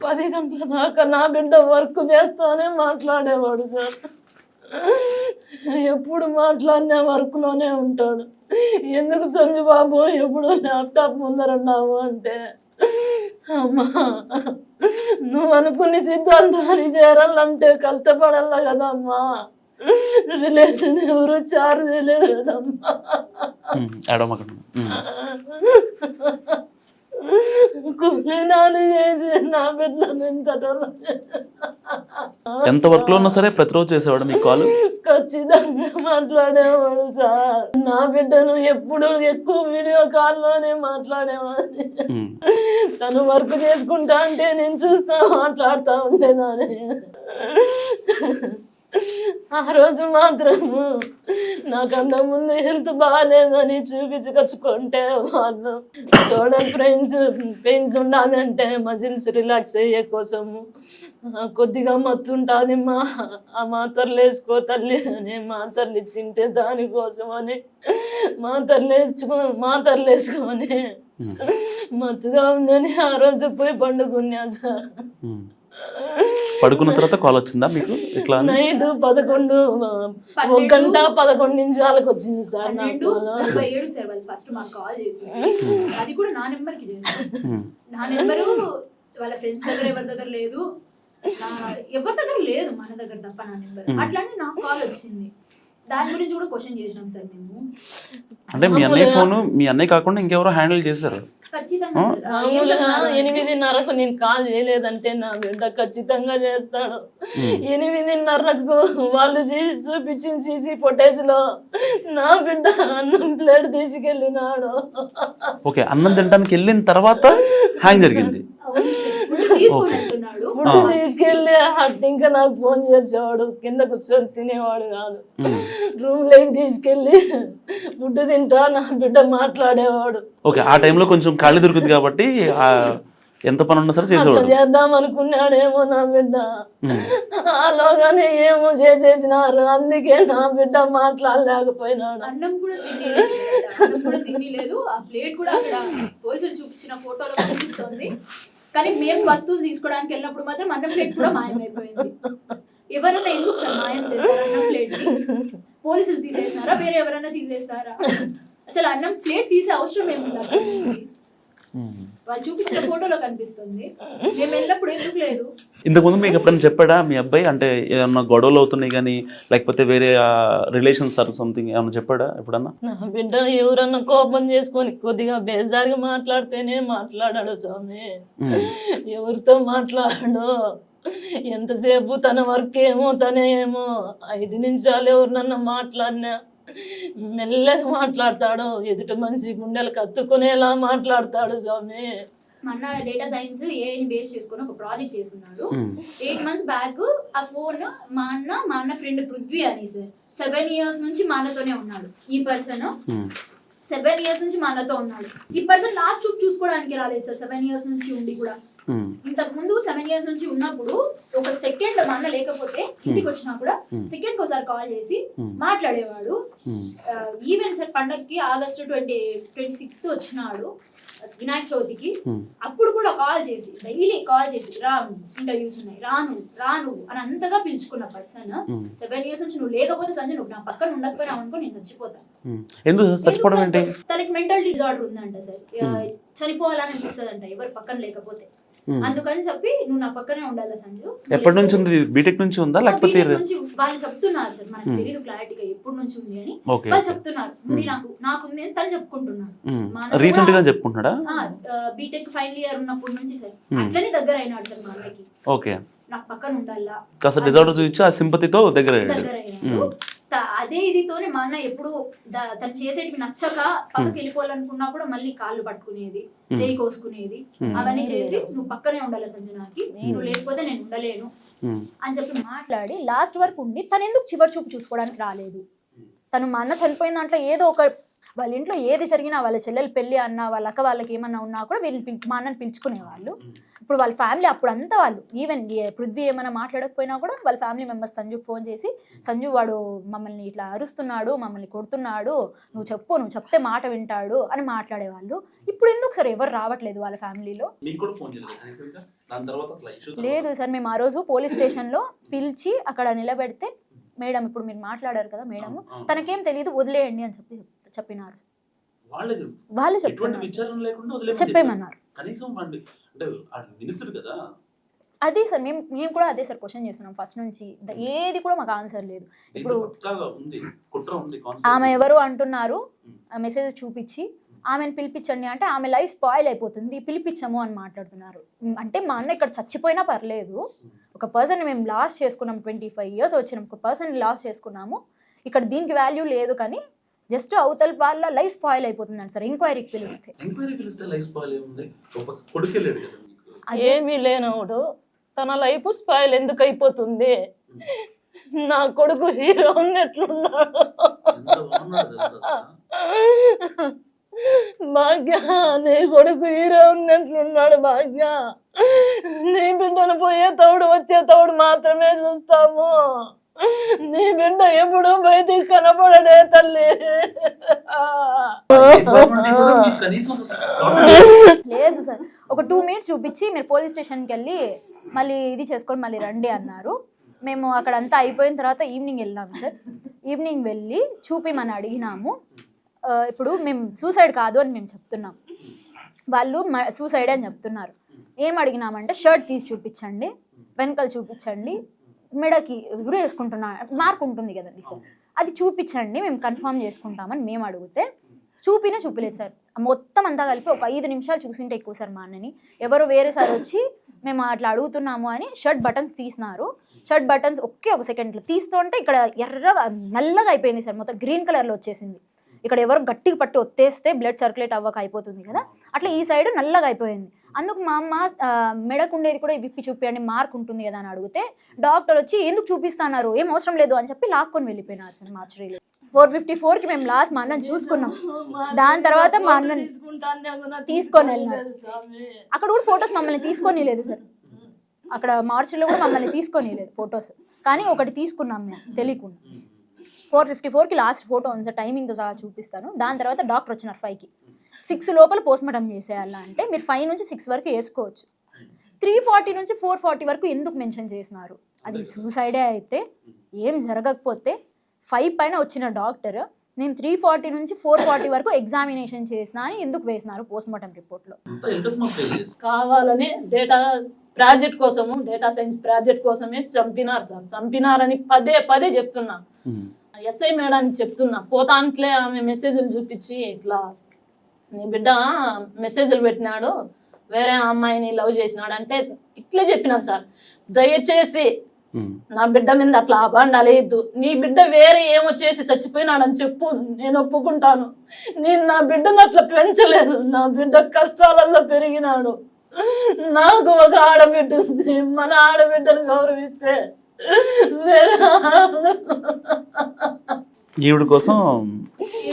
10 గంటల దాకా నా బిడ్డ వర్క్ చేస్తానే మాట్లాడేవాడు సార్. ఎప్పుడు మాట్లాడినా వర్క్లోనే ఉంటాడు. ఎందుకు సంజుబాబు ఎప్పుడు ల్యాప్టాప్ ముందరన్నావు అంటే, అమ్మా నువ్వు అనుకుని సిద్ధాంతాన్ని చేరాలంటే కష్టపడాల కదమ్మా, రిలేషన్ ఎవరు చారలేదు కదమ్మా. కూలీనాలు చేసి నా బిడ్డను ఎంత వర్క్ లో ఉన్నా సరే ప్రతిరోజు చేసేవాడు మీకు కాల్? ఖచ్చితంగా మాట్లాడేవాడు సార్. నా బిడ్డను ఎప్పుడు ఎక్కువ వీడియో కాల్లోనే మాట్లాడేవాడిని. తను వర్క్ చేసుకుంటా అంటే నేను చూస్తా మాట్లాడుతూ ఉండేదాన్ని. ఆ రోజు మాత్రము నాకంత ముందు హెల్త్ బాగాలేదని చూపించుకొచ్చుకుంటే వాళ్ళు సోడల్ పెయిన్స్ ఉండాలంటే మజిల్స్ రిలాక్స్ అయ్యే కోసము కొద్దిగా మత్తు ఉంటుంది మా, ఆ మాత్రలు వేసుకో తల్లి అని మాత్రలు ఇచ్చింటే దానికోసం అని మాత్రలు వేసుకొని మత్తుగా ఉందని ఆ రోజు పోయి పండుకున్నా సార్. పడుకున్న తర్వాత కాల్ వచ్చిందా మీకు? ఇట్లా నైట్ 1 గంట 11 నిమిషాలకు వచ్చింది సార్ నాకు. ఫస్ట్ మాకు కాల్ చేసి అది కూడా నా నెంబర్కి చేశారు. నా నెంబరు వాళ్ళ ఫ్రెండ్స్ దగ్గర ఎవరి దగ్గర లేదు, మన దగ్గర తప్ప నా నెంబర్. అట్లానే నాకు కాల్ వచ్చింది. దాని గురించి కూడా క్వశ్చన్ చేసినాం సార్ మేము. అంటే మీ అన్నయ్య ఫోన్ మీ అన్నయ్య కాకుండా ఇంకెవరో హ్యాండిల్ చేశారు? 8:30కు నేను కాల్ చేయలేదంటే నా బిడ్డ ఖచ్చితంగా చేస్తాడు. 8:30కు వాళ్ళు చూపించిన సీసీ ఫుటేజ్ లో నా బిడ్డ అన్నం ప్లేట్ తీసుకెళ్ళినాడు. ఓకే, అన్నం తినడానికి వెళ్ళిన తర్వాత హ్యాంగ్ జరిగింది. ఫుడ్ తీసుకెళ్ళి ఇంకా నాకు ఫోన్ చేసేవాడు, కింద కూర్చొని తినేవాడు కాదు. రూమ్ లోకి తీసుకెళ్ళి ఫుడ్ తింటా నా బిడ్డ మాట్లాడేవాడు. ఓకే, ఆ టైంలో కొంచెం ఖాళీ దొరుకుతుంది కాబట్టి ఎంత పని ఉన్నా సరే చేసేవాడు. చేద్దాం అనుకున్నాడేమో నా బిడ్డ, అలాగానే ఏమో చేసేసినారు. అందుకే నా బిడ్డ మాట్లాడలేకపోయినాడు. అన్నం కూడా తినలేదు. ఆ ప్లేట్ కూడా అక్కడ పోలీసులు చూపించిన ఫోటోలో కనిపిస్తుంది. కానీ మేము వస్తువులు తీసుకోవడానికి వెళ్ళినప్పుడు మాత్రం అన్నం ప్లేట్ కూడా మాయమైపోయింది. ఎవరైనా ఎందుకు సార్ మాయం చేస్తారు అన్నం ప్లేట్? పోలీసులు తీసేసినారా, వేరే ఎవరైనా తీసేస్తారా? అసలు అన్నం ప్లేట్ తీసే అవసరం ఏముంది? వాళ్ళు చూపించిన ఫోటోలో కనిపిస్తుంది, మేము వెళ్ళినప్పుడు ఎందుకు లేదు. ఇంతకుముందు మీకు ఎప్పుడైనా చెప్పాడా మీ అబ్బాయి, అంటే ఏమన్నా గొడవలు అవుతున్నాయి కానీ లేకపోతే వేరే రిలేషన్స్ ఆర్ సంథింగ్ ఏమన్నా చెప్పాడా ఎప్పుడన్నా? నా బిడ్డ ఎవరన్నా కోపం చేసుకొని కొద్దిగా బేజారుగా మాట్లాడితేనే మాట్లాడాడు స్వామి, ఎవరితో మాట్లాడాడు. ఎంతసేపు తన వర్క్ ఏమో తనేమో 5 నిమిషాలు ఎవరినన్నా మాట్లాడినా మెల్లగా మాట్లాడతాడు, ఎదుటి మనిషి గుండెలు కత్తుకునేలా మాట్లాడతాడు స్వామి. మా అన్న డేటా సైన్స్ ఏఐని బేస్ చేసుకుని ఒక ప్రాజెక్ట్ చేస్తున్నాడు. 8 months బ్యాక్ ఆ ఫోన్ మా అన్న ఫ్రెండ్ పృథ్వీ అని సార్ 7 years నుంచి మా అన్నతోనే ఉన్నాడు. ఈ పర్సన్ 7 years నుంచి మా అన్నతో ఉన్నాడు. ఈ పర్సన్ లాస్ట్ చూసుకోవడానికి రాలేదు సార్ 7 years నుంచి ఉండి కూడా. ఇంతకు ముందు 7 years నుంచి ఉన్నప్పుడు ఒక సెకండ్ మా అన్న లేకపోతే ఇంటికి వచ్చినా కూడా సెకండ్ ఒకసారి కాల్ చేసి మాట్లాడేవాడు. ఈవెన్ సార్ పండగకి August 26th వచ్చినాడు వినాయక చవితికి, అప్పుడు కూడా కాల్ చేసి డైలీ కాల్ చేసి రాను ఇంటర్వ్యూస్ ఉన్నాయి రాను అని అంతగా పిలుచుకున్న పర్సన్ 7 years నుంచి నువ్వు లేకపోతే సంజయ్ నువ్వు నా పక్కన ఉండకపోయినావు అనుకో నేను చచ్చిపోతాను. తనకి మెంటల్ డిజార్డర్ ఉందంట సార్, చనిపోవాలని అనిపిస్తుంది అంట ఎవరు పక్కన లేకపోతే. అందుకని చెప్పి నువ్వు నా పక్కనే ఉండాలి సంజు. ఎప్పటి నుంచి ఉంది? బీటెక్ నుంచి ఉందా లేకపోతే వాళ్ళు చెప్తున్నారు సార్, మనకు తెలియదు క్లారిటీగా ఎప్పటి నుంచి ఉంది అని వాళ్ళు చెప్తున్నారు. ఉంది నాకుంది అని తను చెప్పుకుంటున్నాను. రీసెంట్ గా చెప్పుకుంటున్నాడా? బీటెక్ ఫైనల్ ఇయర్ ఉన్నప్పటి నుంచి సార్ అట్లనే దగ్గర అయినాడు సార్ మా అన్నకి. ఓకే, నాకు పక్కన ఉండాలా కాస్త డిజార్డర్ చూపించి ఆ సింపతితో దగ్గర అయినాడు. అదే ఇదితోనే మా అన్న ఎప్పుడు తను చేసేటివి నచ్చక పక్కకి వెళ్ళిపోవాలనుకున్నా కూడా మళ్ళీ కాళ్ళు పట్టుకునేది, చేయి కోసుకునేది, అవన్నీ చేసి నువ్వు పక్కనే ఉండాలి సంజనాకి, నువ్వు లేకపోతే నేను ఉండలేను అని చెప్పి మాట్లాడి లాస్ట్ వరకు ఉండి తను ఎందుకు చివరి చూపు చూసుకోవడానికి రాలేదు. తను మా అన్న చనిపోయిన దాంట్లో ఏదో ఒక వాళ్ళ ఇంట్లో ఏది జరిగినా వాళ్ళ చెల్లెలు పెళ్ళి అన్నా వాళ్ళ అక్క వాళ్ళకి ఏమన్నా ఉన్నా కూడా వీళ్ళు మా అన్నని పిలుచుకునేవాళ్ళు. ఇప్పుడు వాళ్ళ ఫ్యామిలీ అప్పుడు అంతా వాళ్ళు ఈవెన్ పృథ్వీ ఏమైనా మాట్లాడకపోయినా కూడా వాళ్ళ ఫ్యామిలీ మెంబర్స్ సంజుకి ఫోన్ చేసి సంజు వాడు మమ్మల్ని ఇట్లా అరుస్తున్నాడు, మమ్మల్ని కొడుతున్నాడు, నువ్వు చెప్తే మాట వింటాడు అని మాట్లాడేవాళ్ళు. ఇప్పుడు ఎందుకు సార్ ఎవరు రావట్లేదు వాళ్ళ ఫ్యామిలీలో? లేదు సార్, మేము ఆ రోజు పోలీస్ స్టేషన్లో పిలిచి అక్కడ నిలబెడితే మేడం ఇప్పుడు మీరు మాట్లాడారు కదా మేడం తనకేం తెలియదు వదిలేయండి అని చెప్పినారు. వాళ్ళు చెప్పేమన్నారు. అదే సార్ మేము కూడా అదే సార్ క్వశ్చన్ చేస్తున్నాం ఫస్ట్ నుంచి, ఏది కూడా మాకు ఆన్సర్ లేదు. ఇప్పుడు ఆమె ఎవరు అంటున్నారు, మెసేజ్ చూపించి ఆమెను పిలిపించండి అంటే ఆమె లైఫ్ స్పాయిల్ అయిపోతుంది, పిలిపించము అని మాట్లాడుతున్నారు. అంటే మా అన్న ఇక్కడ చచ్చిపోయినా పర్లేదు, ఒక పర్సన్ మేము లాస్ చేసుకున్నాం, 25 years వచ్చినాం, ఒక పర్సన్ లాస్ చేసుకున్నాము, ఇక్కడ దీనికి వాల్యూ లేదు. కానీ జస్ట్ అవతల వాళ్ళ లైఫ్ స్పాయిల్ అయిపోతుందండి సార్ ఎంక్వైరీకి పిలిస్తే. ఏమీ లేనోడు తన లైఫ్ స్పాయిల్ ఎందుకు అయిపోతుంది? నా కొడుకు హీరో ఉన్నట్లున్నాడు. భాగ్య నీ కొడుకు హీరో ఉన్నట్లున్నాడు. భాగ్య నీ బిడ్డను పోయే తోడు వచ్చే తోడు మాత్రమే చూస్తాము, నీ బిడ్డ ఎప్పుడు బయటికి కనపడడే తల్లి. లేదు సార్, ఒక 2 minutes చూపించి మీరు పోలీస్ స్టేషన్కి వెళ్ళి మళ్ళీ ఇది చేసుకొని మళ్ళీ రండి అన్నారు. మేము అక్కడ అంతా అయిపోయిన తర్వాత ఈవినింగ్ వెళ్ళాము సార్. ఈవినింగ్ వెళ్ళి చూపిమని అడిగినాము. ఇప్పుడు మేము సూసైడ్ కాదు అని మేము చెప్తున్నాం, వాళ్ళు సూసైడ్ అని చెప్తున్నారు. ఏం అడిగినామంటే షర్ట్ తీసి చూపించండి, వెనకలు చూపించండి, మెడకి ఉరి వేసుకుంటున్నా మార్క్ ఉంటుంది కదండి సార్, అది చూపించండి మేము కన్ఫర్మ్ చేసుకుంటామని మేము అడిగితే చూపలేదు సార్. మొత్తం అంతా కలిపి ఒక 5 నిమిషాలు చూసింటే ఎక్కువ సార్. మా అన్నని ఎవరో వేరే సార్ వచ్చి మేము అట్లా అడుగుతున్నాము అని షర్ట్ బటన్స్ తీసినారు. షర్ట్ బటన్స్ ఒక సెకండ్లో తీస్తుంటే ఇక్కడ ఎర్రగా నల్లగా అయిపోయింది సార్, మొత్తం గ్రీన్ కలర్లో వచ్చేసింది. ఇక్కడ ఎవరు గట్టిగా పట్టి ఒత్తేస్తే బ్లడ్ సర్క్యులేట్ అవ్వక అయిపోతుంది కదా, అట్లా ఈ సైడ్ నల్లగా అయిపోయింది. అందుకు మా అమ్మ మెడకు ఉండేది కూడా విప్పి చూపించండి మార్క్ ఉంటుంది కదా అని అడిగితే డాక్టర్ వచ్చి ఎందుకు చూపిస్తున్నారు, ఏం అవసరం లేదు అని చెప్పి లాక్కొని వెళ్ళిపోయినారు సార్ మార్చురీలో. 4:54కి మేము లాస్ట్ మా అన్నని చూసుకున్నాం. దాని తర్వాత మా అన్నని తీసుకొని వెళ్ళినారు. అక్కడ కూడా ఫొటోస్ మమ్మల్ని తీసుకొని లేదు సార్, అక్కడ మార్చురీలో కూడా మమ్మల్ని తీసుకొని లేదు ఫొటోస్, కానీ ఒకటి తీసుకున్నాం మేము తెలియకుండా. 4:54కి లాస్ట్ ఫోటో ఉంది సార్, టైమింగ్ సహా చూపిస్తాను. దాని తర్వాత డాక్టర్ వచ్చినారు 5కి. 6 లోపల పోస్ట్మార్టం చేసేయాలా అంటే మీరు 5 నుంచి 6 వరకు వేసుకోవచ్చు. 3:40 నుంచి 4:40 వరకు ఎందుకు మెన్షన్ చేసినారు? అది సూసైడే అయితే ఏం జరగకపోతే 5 పైన వచ్చిన డాక్టర్ నేను 340 నుంచి 440 వరకు ఎగ్జామినేషన్ చేసిన అని ఎందుకు వేసినారు పోస్ట్ మార్టం రిపోర్ట్లో? కావాలని డేటా ప్రాజెక్ట్ కోసము, డేటా సైన్స్ ప్రాజెక్ట్ కోసమే చంపినారు సార్. చంపినారని పదే పదే చెప్తున్నా. ఎస్ఐ మేడానికి చెప్తున్నా. పోతాంట్లే ఆమె మెసేజ్లు చూపించి ఇట్లా నీ బిడ్డ మెసేజ్లు పెట్టినాడు, వేరే అమ్మాయిని లవ్ చేసినాడు అంటే ఇట్లే చెప్పినాను సార్. దయచేసి నా బిడ్డ మీద అట్లా అబాండాలేదు. నీ బిడ్డ వేరే ఏమో చేసి చచ్చిపోయినాడని చెప్పు, నేను ఒప్పుకుంటాను. నేను నా బిడ్డను అట్లా పెంచలేదు. నా బిడ్డ కష్టాలలో పెరిగినాడు. నాకు ఒక ఆడబిడ్డ ఉంది. మన ఆడబిడ్డను గౌరవిస్తే వేరే ఈవిడ కోసం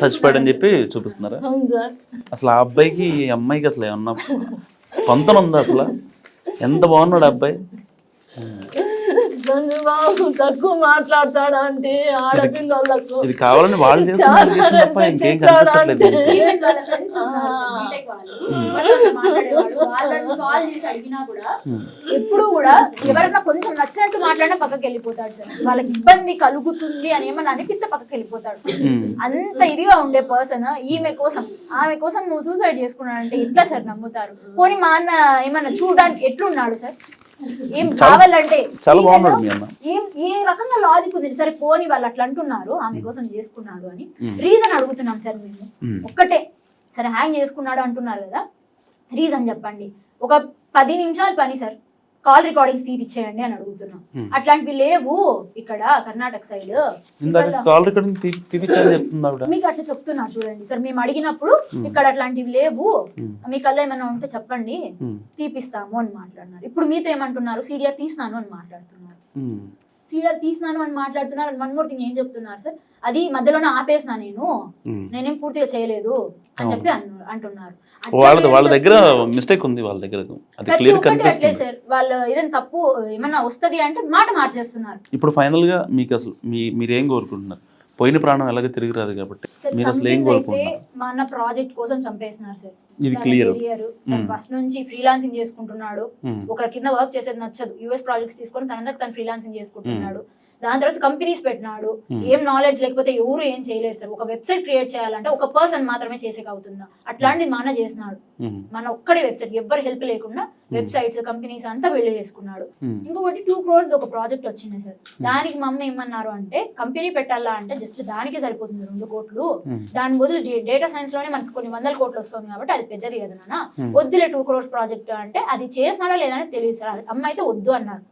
చచ్చిపోయాడని చెప్పి చూపిస్తున్నారా? అవును సార్. అసలు ఆ అబ్బాయికి ఈ అమ్మాయికి అసలు ఏమన్నా పొంతన ఉందా? అసలు ఎంత బాగున్నాడు అబ్బాయి. బాబు తక్కువ మాట్లాడతాడా అంటే ఆడపిల్లలకు ఇది కావాలని వాళ్ళు చేస్తున్నారు, ఇంకేం కనిపించట్లేదు. ఈవెన్ వాళ్ళ ఫ్రెండ్స్ ఉన్నారు సార్, బీటెక్ వాళ్ళు, వాళ్ళతో మాట్లాడేవాడు. వాళ్ళని కాల్ చేసి అడిగినా కూడా ఎప్పుడు కూడా ఎవరైనా కొంచెం నచ్చినట్టు మాట్లాడినా పక్కకి వెళ్ళిపోతాడు సార్. వాళ్ళకి ఇబ్బంది కలుగుతుంది అని ఏమన్నా అనిపిస్తే పక్కకి వెళ్ళిపోతాడు. అంత ఇదిగా ఉండే పర్సన్ ఆమె కోసం నువ్వు సూసైడ్ చేసుకున్నాడంటే ఎట్లా సార్ నమ్ముతారు? పోనీ మా అన్న ఏమన్నా చూడడానికి ఎట్లున్నాడు సార్? ఏం కావాలంటే చాలా బాగున్నాడు మీ అన్న. ఏ రకంగా లాజిక్ ఉంది? సరే పోనీ వాళ్ళు అట్లా అంటున్నారు ఆమె కోసం చేసుకున్నాడు అని, రీజన్ అడుగుతున్నాం సార్ మేము. ఒక్కటే, సరే హ్యాంగ్ చేసుకున్నాడు అంటున్నారు కదా, రీజన్ చెప్పండి. ఒక 10 నిమిషాలు పని సార్, కాల్ రికార్డింగ్స్ తీపిచ్చేయండి అని అడుగుతున్నాం. అట్లాంటివి లేవు ఇక్కడ కర్ణాటక సైడ్. కాల్ రికార్డింగ్ తీపిచ్చారని చెప్తున్నా. మీకు అట్లా చెప్తున్నా చూడండి సార్, మేము అడిగినప్పుడు ఇక్కడ అట్లాంటివి లేవు, మీ కల్లా ఏమైనా ఉంటే చెప్పండి తీపిస్తాము అని మాట్లాడినారు. ఇప్పుడు మీతో ఏమంటున్నారు? సీడీఆర్ తీసినాను అని మాట్లాడుతున్నారు. సీడీఆర్ తీసినాను అని మాట్లాడుతున్నారు. అండ్ 1 మోర్ థింగ్ ఏం చెప్తున్నారు సార్, అది మధ్యలోనే ఆపేసినా నేనేం పూర్తిగా చేయలేదు అని చెప్పి అంటున్నారు. వాళ్ళ దగ్గర మిస్టేక్ ఉంది, వాళ్ళ దగ్గర అది క్లియర్ కనిపిస్తుంది సార్. వాళ్ళు ఏదైనా తప్పు ఏమన్నా వస్తది అంటే మాట మార్చేస్తున్నారు. ఇప్పుడు ఫైనల్ గా మీకు అసలు మీరేం కోరుకుంటున్నారు? పోయిన ప్రాణం ఎలాగో తిరిగి రాదు కాబట్టి మీరు అసలు ఏం కోరుకుంటున్నారు? మా అన్న ప్రాజెక్ట్ కోసం చంపేస్తున్నారు సార్. ఇది క్లియర్. ఫస్ట్ నుంచి ఫ్రీలాన్సింగ్ చేసుకుంటున్నాడు. ఒకరి కింద వర్క్ చేసేది నచ్చదు, యూఎస్ ప్రాజెక్ట్స్ తీసుకొని తను ఫ్రీలాన్సింగ్ చేసుకుంటున్నాడు. దాని తర్వాత కంపెనీస్ పెట్టినాడు. ఏం నాలెడ్జ్ లేకపోతే ఎవరు ఏం చేయలేరు సార్. ఒక వెబ్సైట్ క్రియేట్ చేయాలంటే ఒక పర్సన్ మాత్రమే చేసేకి అవుతుందా? అట్లాంటిది మన చేసినాడు. మన ఒక్కడే వెబ్సైట్, ఎవ్వరు హెల్ప్ లేకుండా వెబ్సైట్స్ కంపెనీస్ అంతా వెళ్ళి చేసుకున్నాడు. ఇంకొకటి 2 crores ఒక ప్రాజెక్ట్ వచ్చింది సార్. దానికి మా అమ్మ ఏమన్నారు అంటే, కంపెనీ పెట్టాలా అంటే జస్ట్ దానికే సరిపోతుంది 2 కోట్లు. దాని బదులు డేటా సైన్స్ లోనే మనకు కొన్ని 100 కోట్లు వస్తుంది కాబట్టి అది పెద్దది కదా నాన్న, వద్దులే 2 crores ప్రాజెక్ట్ అంటే. అది చేసినాడా లేదని తెలియదు సార్. అమ్మ అయితే వద్దు అన్నారు.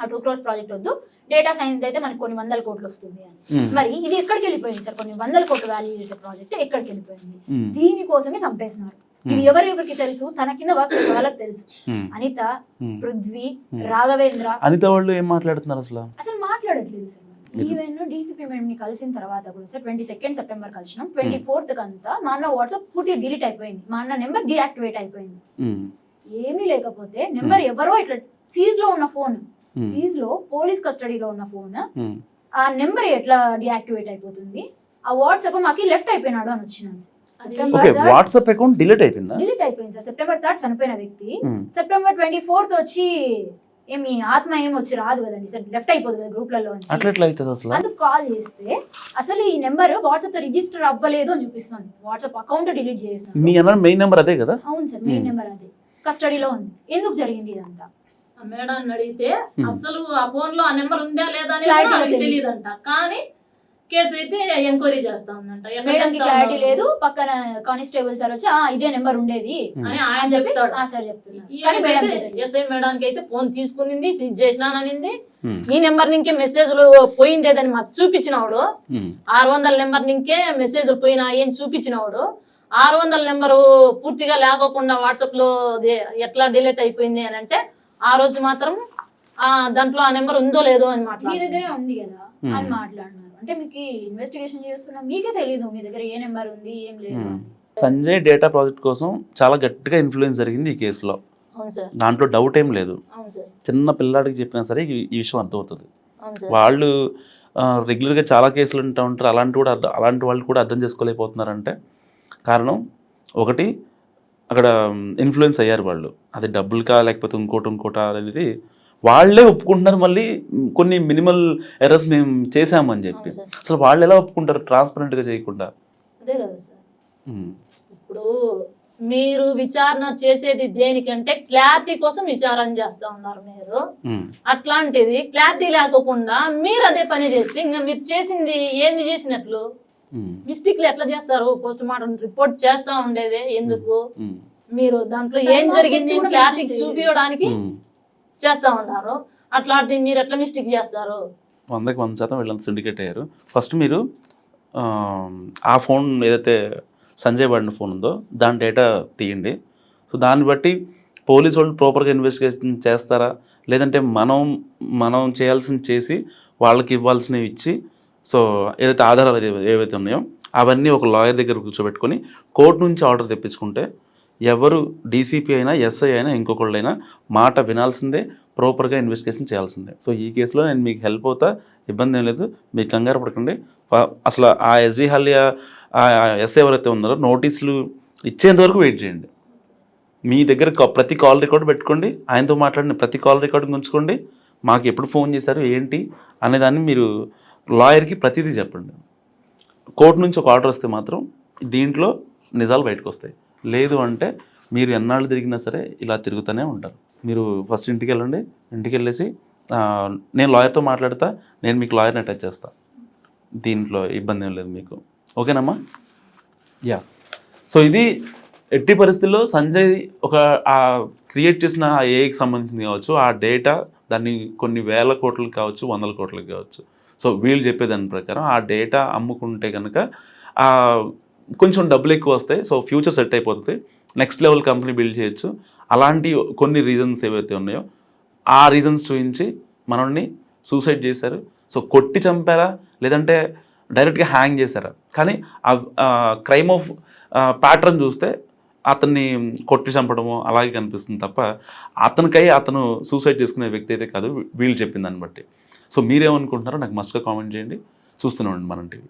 ఆ 2 crores ప్రాజెక్ట్ వద్దు, డేటా సైన్స్ అయితే మనకి కొన్ని 100 కోట్లు వస్తుంది అని. మరి ఇది ఎక్కడికి వెళ్ళిపోయింది సార్? కొన్ని 100 కోట్లు వాల్యూ చేసే ప్రాజెక్ట్ ఎక్కడికి వెళ్ళిపోయింది? దీనికోసమే చంపేస్తున్నారు. ఇది ఎవరికి తెలుసు? తన కింద వర్క్ చేసే వాళ్ళకి తెలుసు. అనిత, పృథ్వీ, రాఘవేంద్ర. అనిత వాళ్ళు ఏం మాట్లాడుతున్నారు అసలు మాట్లాడట్లేదు సార్. ఈవెన్ డీసీపీ మేడం ని కలిసిన తర్వాత కూడా సార్ 22 సెప్టెంబర్ కలిసినాం. 24th కంతా మా అన్న వాట్సాప్ పూర్తిగా డిలీట్ అయిపోయింది. మా అన్న నెంబర్ డీయాక్టివేట్ అయిపోయింది. ఏమీ లేకపోతే నెంబర్ ఎవరో ఇట్లా సీజ్ లో ఉన్న ఫోన్, సీజ్ లో పోలీస్ కస్టడీలో ఉన్న ఫోన్, ఆ నెంబర్ ఎట్లా డీయాక్టివేట్ అయిపోతుంది? ఆ వాట్సాప్ మాకి లెఫ్ట్ అయిపోయినాడు అని వచ్చినాను సార్. వాట్సాప్ అకౌంట్ డిలీట్ అయిపోయిందా? డిలీట్ అయిపోయింది సార్. సెప్టెంబర్ 3rd చనిపోయిన వ్యక్తి సెప్టెంబర్ 24th వచ్చి ఏమి ఆత్మ ఏమి వచ్చి రాదు కదండి సార్, లెఫ్ట్ అయిపోతుంది కదా గ్రూప్లలో. అందుకు కాల్ చేస్తే అసలు ఈ నెంబర్ వాట్సాప్ తో రిజిస్టర్ అవ్వలేదు అని చూపిస్తుంది. వాట్సాప్ అకౌంట్ డిలీట్ చేసిన. మీ అన్న మెయిన్ నెంబర్ అదే కదా? అవును సార్, మెయిన్ నెంబర్ అదే, కస్టడీలో ఉంది. ఎందుకు జరిగింది ఇదంతా? మేడాన్ని అడిగితే అసలు ఆ ఫోన్ లో ఆ నెంబర్ ఉందా లేదా అనేది తెలియదంట. కానీ కేసు అయితే ఎంక్వైరీ చేస్తా ఉందంట. క్లారిటీ లేదు. పక్కన కానిస్టేబుల్ సార్ వచ్చి ఇదే నెంబర్ ఉండేది అని ఆయన చెప్తాడు. ఎస్ఐ మేడానికి అయితే ఫోన్ తీసుకునింది, సీజ్ చేసినాననింది. ఈ నెంబర్ నింకే మెసేజ్లు పోయిండేదని మాకు చూపించినవాడు. 600 నెంబర్ నింకే మెసేజ్లు పోయినాయి అని చూపించినవాడు. 600 నెంబరు పూర్తిగా లేకోకుండా వాట్సాప్ లో ఎట్లా డిలీట్ అయిపోయింది అని అంటే, ఆ రోజు మాత్రం దాంట్లో ఆ నెంబర్ ఉందో లేదో అని మాట్లాడు. మీ దగ్గరే ఉంది కదా అని మాట్లాడినారు. అంటే మీకు ఇన్వెస్టిగేషన్ చేస్తున్నా మీకే తెలీదు మీ దగ్గర ఏ నెంబర్ ఉంది ఏం లేదు. సంజయ్ డేటా ప్రాజెక్ట్ కోసం చాలా గట్టిగా ఇన్ఫ్లుయెన్స్ జరిగింది ఈ కేసులో. దాంట్లో డౌట్ ఏం లేదు. చిన్న పిల్లాడికి చెప్పినా సరే ఈ విషయం అర్థమవుతుంది. వాళ్ళు రెగ్యులర్గా చాలా కేసులు ఉంటారు. అలాంటి వాళ్ళు కూడా అర్థం చేసుకోలేకపోతున్నారంటే కారణం ఒకటి, అక్కడ ఇన్ఫ్లుయెన్స్ అయ్యారు వాళ్ళు. అది డబ్బులుకా లేకపోతే ఇంకోట అనేది వాళ్ళే ఒప్పుకుంటున్నారు. మళ్ళీ కొన్ని మినిమల్ ఎర్రర్స్ మేము చేసామని చెప్పి. అవును సార్. అసలు వాళ్ళు ఎలా ఒప్పుకుంటారు ట్రాన్స్పరెంట్గా చేయకుండా? అదే కదా సార్. ఇప్పుడు మీరు విచారణ చేసేది దేనికంటే క్లారిటీ కోసం విచారణ చేస్తా ఉన్నారు మీరు. అట్లాంటిది క్లారిటీ లేకోకుండా మీరు అదే పని చేస్తే ఇంకా మీరు చేసింది ఏంది చేసినట్లు? మిస్టేక్లు ఎట్లా చేస్తారు? పోస్ట్ మార్టం రిపోర్ట్ చేస్తా ఉండేదే ఎందుకు? మీరు దాంట్లో ఏం జరిగింది క్లారిటీ చూపించడానికి చేస్తా ఉన్నారు. అట్లాంటిది మీరు ఎట్లా మిస్టేక్ చేస్తారు? 100% వీళ్ళంతా సిండికేట్ అయ్యారు. ఫస్ట్ మీరు ఆ ఫోన్ ఏదైతే సంజయ్ వాడిన ఫోన్ ఉందో దాని డేటా తీయండి. సో దాన్ని బట్టి పోలీసు వాళ్ళు ప్రాపర్గా ఇన్వెస్టిగేషన్ చేస్తారా, లేదంటే మనం చేయాల్సింది చేసి వాళ్ళకి ఇవ్వాల్సినవి ఇచ్చి, సో ఏదైతే ఆధారాలు ఏవైతే ఉన్నాయో అవన్నీ ఒక లాయర్ దగ్గర కూర్చోబెట్టుకొని కోర్టు నుంచి ఆర్డర్ తెప్పించుకుంటే ఎవరు డీసీపీ అయినా ఎస్ఐ అయినా ఇంకొకళ్ళైనా మాట వినాల్సిందే, ప్రాపర్గా ఇన్వెస్టిగేషన్ చేయాల్సిందే. సో ఈ కేసులో నేను మీకు హెల్ప్ అవుతా, ఇబ్బంది ఏం లేదు, మీకు కంగారు పడకండి. అసలు ఆ ఎస్జీ హల్యా ఎస్ఐ ఎవరైతే ఉన్నారో నోటీసులు ఇచ్చేంత వరకు వెయిట్ చేయండి. మీ దగ్గర ప్రతి కాల్ రికార్డు పెట్టుకోండి, ఆయనతో మాట్లాడిన ప్రతి కాల్ రికార్డు ఉంచుకోండి. మాకు ఎప్పుడు ఫోన్ చేశారు ఏంటి అనేదాన్ని మీరు లాయర్కి ప్రతిదీ చెప్పండి. కోర్టు నుంచి ఒక ఆర్డర్ వస్తే మాత్రం దీంట్లో నిజాలు బయటకు వస్తాయి. లేదు అంటే మీరు ఎన్నాళ్ళు తిరిగినా సరే ఇలా తిరుగుతూనే ఉంటారు. మీరు ఫస్ట్ ఇంటికి వెళ్ళండి, ఇంటికి వెళ్ళేసి నేను లాయర్తో మాట్లాడతా, నేను మీకు లాయర్ని అటాచ్ చేస్తా, దీంట్లో ఇబ్బంది ఏం లేదు మీకు. ఓకేనమ్మా? యా. సో ఇది ఎట్టి పరిస్థితుల్లో సంజయ్ ఒక క్రియేట్ చేసిన ఆ ఏఐకి సంబంధించింది కావచ్చు, ఆ డేటా దాన్ని కొన్ని వేల కోట్లకి కావచ్చు, 100 కోట్లకి కావచ్చు. సో వీళ్ళు చెప్పేదాని ప్రకారం ఆ డేటా అమ్ముకుంటే కనుక కొంచెం డబ్బులు ఎక్కువ వస్తాయి. సో ఫ్యూచర్ సెట్ అయిపోతుంది, నెక్స్ట్ లెవెల్ కంపెనీ బిల్డ్ చేయొచ్చు. అలాంటి కొన్ని రీజన్స్ ఏవైతే ఉన్నాయో ఆ రీజన్స్ చూపించి మనల్ని సూసైడ్ చేశారు. సో కొట్టి చంపారా లేదంటే డైరెక్ట్గా హ్యాంగ్ చేశారా? కానీ క్రైమ్ ఆఫ్ ప్యాటర్న్ చూస్తే అతన్ని కొట్టి చంపడము అలాగే కనిపిస్తుంది తప్ప అతను సూసైడ్ చేసుకునే వ్యక్తి అయితే కాదు వీళ్ళు చెప్పిన దాన్ని బట్టి. సో మీరేమనుకుంటున్నారో నాకు మస్ట్గా కామెంట్ చేయండి. చూస్తూనే ఉండండి మనం టీవీ.